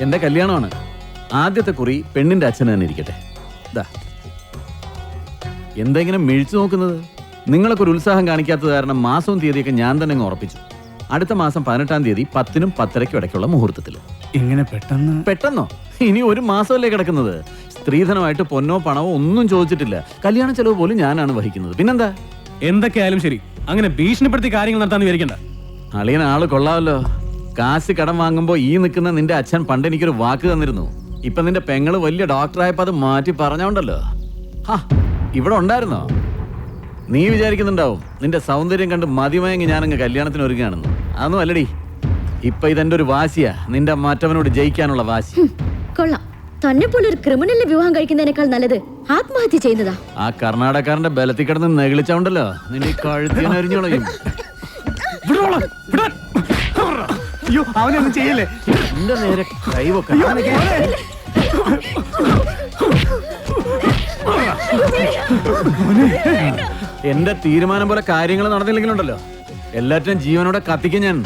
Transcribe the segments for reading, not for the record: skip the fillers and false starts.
എന്റെ കല്യാണമാണ്. ആദ്യത്തെ കുറി പെണ്ണിന്റെ അച്ഛൻ തന്നെ ഇരിക്കട്ടെ. എന്താ ഇങ്ങനെ മിഴിച്ചു നോക്കുന്നത്? നിങ്ങളൊക്കെ ഒരു ഉത്സാഹം കാണിക്കാത്തത് കാരണം മാസവും തീയതിയൊക്കെ ഞാൻ തന്നെ അങ്ങ് ഉറപ്പിച്ചു. അടുത്ത മാസം 18-ാം തീയതി 10-നും 10:30-ക്കും ഇടയ്ക്കുള്ള മുഹൂർത്തത്തിൽ. ഇങ്ങനെ പെട്ടെന്നോ? ഇനി ഒരു മാസമല്ലേ കിടക്കുന്നത്. സ്ത്രീധനമായിട്ട് പൊന്നോ പണമോ ഒന്നും ചോദിച്ചിട്ടില്ല. കല്യാണ ചെലവ് പോലും ഞാനാണ് വഹിക്കുന്നത്. പിന്നെന്താ? എന്തൊക്കെയായാലും ശരി, അങ്ങനെ ഭീഷണിപ്പെടുത്തി കാര്യങ്ങൾ നടത്താന്ന് വിചാരിക്കണ്ട. അളിയൻ ആള് കൊള്ളാമല്ലോ. കാശ് കടം വാങ്ങുമ്പോ ഈ നിൽക്കുന്ന നിന്റെ അച്ഛൻ പണ്ട് എനിക്കൊരു വാക്ക് തന്നിരുന്നു. ഇപ്പൊ നിന്റെ പെങ്ങള് വലിയ ഡോക്ടറായപ്പോ അത് മാറ്റി പറഞ്ഞോണ്ടല്ലോ. ഇവിടെ ഉണ്ടായിരുന്നോ? നീ വിചാരിക്കുന്നുണ്ടാവും നിന്റെ സൗന്ദര്യം കണ്ട് മതിമയങ്ങി ഞാനങ്ങ് കല്യാണത്തിന് ഒരുങ്ങാണെന്ന്. അതൊന്നും അല്ലടി. ഇപ്പൊ ഇതെന്റെ ഒരു വാശിയാ, നിന്റെ മറ്റവനോട് ജയിക്കാനുള്ള വാശി. കൊള്ളാം. തന്നെ പോലെ ഒരു ക്രിമിനലിനെ വിവാഹം കഴിക്കുന്നതിനേക്കാൾ നല്ലത് ആത്മഹത്യ ചെയ്യുന്നതാ. ആ കർണാടകക്കാരന്റെ ബലത്തിൽ കിടന്ന് നെകളിച്ചോണ്ടല്ലോ നിന്റെ കഴുത്തിനരിഞ്ഞോളയും. അയ്യോ, അവനൊന്നും ചെയ്യല്ലേ. എന്റെ നേരെ കൈവൊക്കെ. എന്റെ തീരുമാനം പോലെ കാര്യങ്ങൾ നടന്നില്ലെങ്കിലുണ്ടല്ലോ എല്ലാറ്റിനും ജീവനോടെ കത്തിക്കും ഞാൻ.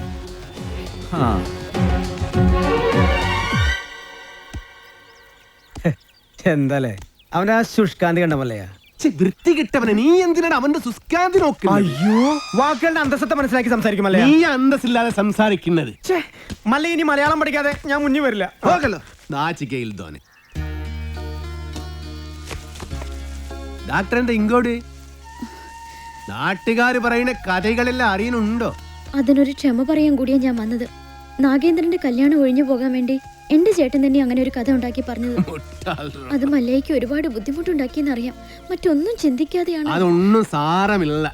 എന്താലേ അവനാ ശുഷ്കാന്തി കണ്ട പോലെയാ. വൃത്തി കിട്ടവനെ നീ എന്തിനാണ് അവന്റെ സുസ്കാന്തി നോക്കുന്നത്? അയ്യോ, വാക്കുകളുടെ അന്തസ്സത്തെ മനസ്സിലാക്കി സംസാരിക്കുമല്ലേ. നീ അന്തസ്സില്ലാതെ സംസാരിക്കുന്നത്. മല്ല ഇനി മലയാളം പഠിക്കാതെ ഞാൻ മുന്നിൽ വരില്ല. പോകല്ലോ നാച്ചിക്കയിൽ തോനെ. ഡാക്ടറിന്റെ ഇങ്ങോട്ട് നാട്ടുകാര് പറയുന്ന കഥകളെല്ലാം അറിയുന്നുണ്ടോ? അതിനൊരു ക്ഷമ പറയാൻ കൂടിയാ ഞാൻ വന്നത്. നാഗേന്ദ്രന്റെ കല്യാണം ഒഴിഞ്ഞു പോകാൻ വേണ്ടി എന്റെ ചേട്ടൻ തന്നെ അങ്ങനെ ഒരു കഥ ഉണ്ടാക്കി പറഞ്ഞത്. അത് മല്ലയ്ക്ക് ഒരുപാട് ബുദ്ധിമുട്ടുണ്ടാക്കിയെന്നറിയാം. മറ്റൊന്നും ചിന്തിക്കാതെയാണ്. അതൊന്നും സാരമില്ല.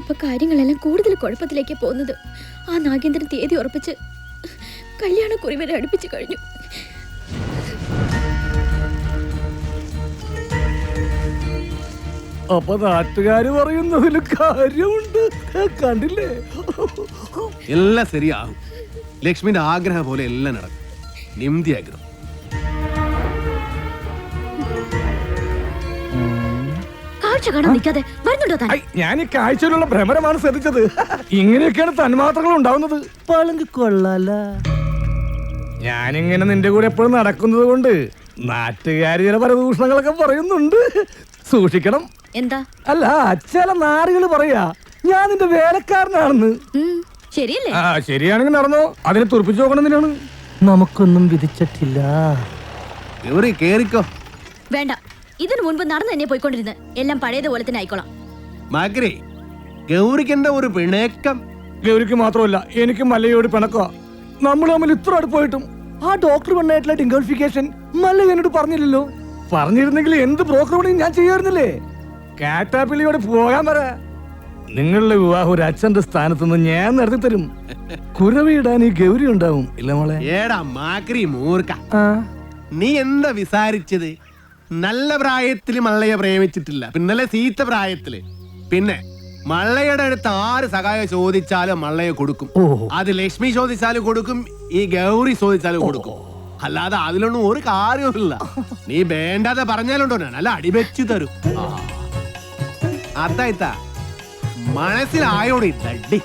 ഇപ്പൊ കാര്യങ്ങളെല്ലാം കൂടുതൽ കുഴപ്പത്തിലേക്ക് പോകുന്നത്. ആ നാഗേന്ദ്രൻ തീയതി ഉറപ്പിച്ച് കല്യാണക്കുറി വരെ അടുപ്പിച്ചു കഴിഞ്ഞു. അപ്പൊ നാട്ടുകാര് പറയുന്നതിൽ കാര്യമുണ്ട്. കണ്ടില്ലേ? എല്ലാം ശരിയാകും. ലക്ഷ്മിന്റെ ആഗ്രഹം പോലെ എല്ലാം നടക്കും. നിമ്മതിയാഗ്രഹം. കാഴ്ച കാണാൻ നിൽക്കാതെ വരുന്നുണ്ടോ താൻ? ഞാൻ ഈ കാഴ്ചയിലുള്ള ഭ്രമരമാണ് ശ്രദ്ധിച്ചത്. ഇങ്ങനെയൊക്കെയാണ് തന്മാത്രകൾ ഉണ്ടാവുന്നത്. പളങ്ക് കൊള്ളാല. ഞാനിങ്ങനെ നിന്റെ കൂടെ എപ്പോഴും നടക്കുന്നത് കൊണ്ട് നാട്ടുകാര് ചില പരദൂഷണങ്ങളൊക്കെ പറയുന്നുണ്ട്. സൂക്ഷിക്കണം. എന്താ? അല്ല, ചില നാറുകള് പറയാ ഞാൻ നിന്റെ വേലക്കാരനാണെന്ന്. ശരിയല്ലേ? ശരിയാണെങ്കിൽ നടന്നോ. അതിനെ തുറപ്പിച്ചു നോക്കണമെന്നാണ്. നമുക്കൊന്നും വിധിച്ചിട്ടില്ല. കേറിക്കോ. വേണ്ട, ഇതിനു മുൻപ് നടന്നു തന്നെ പോയിക്കൊണ്ടിരുന്ന് എല്ലാം പഴയതുപോലെ തന്നെ ആയിക്കോളാം. മകരെ, ഗൗരിക്ക് എന്താ ഒരു പിണക്കം? ഗൗരിക്ക് മാത്രമല്ല, എനിക്ക് മല്ലയോട് പിണക്കുക. നമ്മൾ തമ്മിൽ ഇത്ര അടുപ്പായിട്ടും ആ ഡോക്ടർ പെണ്ണായിട്ടുള്ള ഡിംഗോളിഫിക്കേഷൻ മല്ല എന്നോട് പറഞ്ഞില്ലല്ലോ. പറഞ്ഞിരുന്നെങ്കിൽ എന്ത് ബ്രോക്കർ പണിയും ഞാൻ ചെയ്യാറുന്നില്ലേ. കാറ്റാപ്പിള്ളിയോട് പോകാൻ പറ. നിങ്ങളുടെ വിവാഹം ഒരു അച്ഛന്റെ സ്ഥാനത്ത് നിന്ന് ഞാൻ നടത്തി തരും. കുരവിടാൻ ഈ ഗൗരി ഉണ്ടാവും. ഇല്ല മോളെ? ഏടാ മാക്രി മൂർക്ക, നീ എന്താ വിസാരിച്ചത്? നല്ല പ്രായത്തില് മള്ളയെ പ്രേമിച്ചിട്ടില്ല, പിന്നല്ലേ സീത്ത പ്രായത്തില്. പിന്നെ മള്ളയുടെ അടുത്ത് ആര് സഹായം ചോദിച്ചാലും മള്ളയെ കൊടുക്കും. അത് ലക്ഷ്മി ചോദിച്ചാലും കൊടുക്കും, ഈ ഗൗരി ചോദിച്ചാലും കൊടുക്കും. അല്ലാതെ അതിലൊന്നും ഒരു കാര്യവുമില്ല. നീ വേണ്ടാതെ പറഞ്ഞാലുണ്ടോ നല്ല അടിവെച്ചു തരും. അത്തായിത്ത മനസ്സിലായോടി തട്ടി.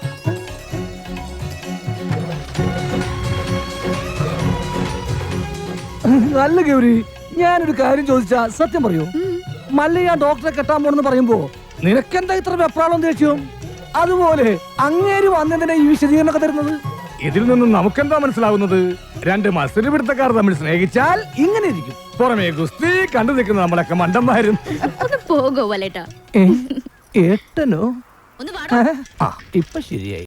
നല്ല ഗൗരി, ഞാനൊരു കാര്യം ചോദിച്ചാ സത്യം പറയൂ. മല്ലയ്യ ഡോക്ടറെ കെട്ടാൻ പോണെന്ന് പറയുമ്പോ നിനക്കെന്താ ഇത്ര വെപ്രാളം ദേഷ്യം? അതുപോലെ അങ്ങേര് വന്നതിനെ ഈ വിശദീകരണമൊക്കെ തരുന്നത്. ഇതിൽ നിന്നും നമുക്കെന്താ മനസ്സിലാവുന്നത്? രണ്ട് മത്സര പിടുത്തക്കാർ തമ്മിൽ സ്നേഹിച്ചാൽ ഇങ്ങനെ ഇരിക്കും. പുറമേ ഗുസ്തി കണ്ടു നിൽക്കുന്ന നമ്മളൊക്കെ മണ്ടന്മാരും. പോകോ വലേട്ടാ. ഏട്ടനോ? ഒന്ന് വാടാ. ഇപ്പൊ ശരിയായി.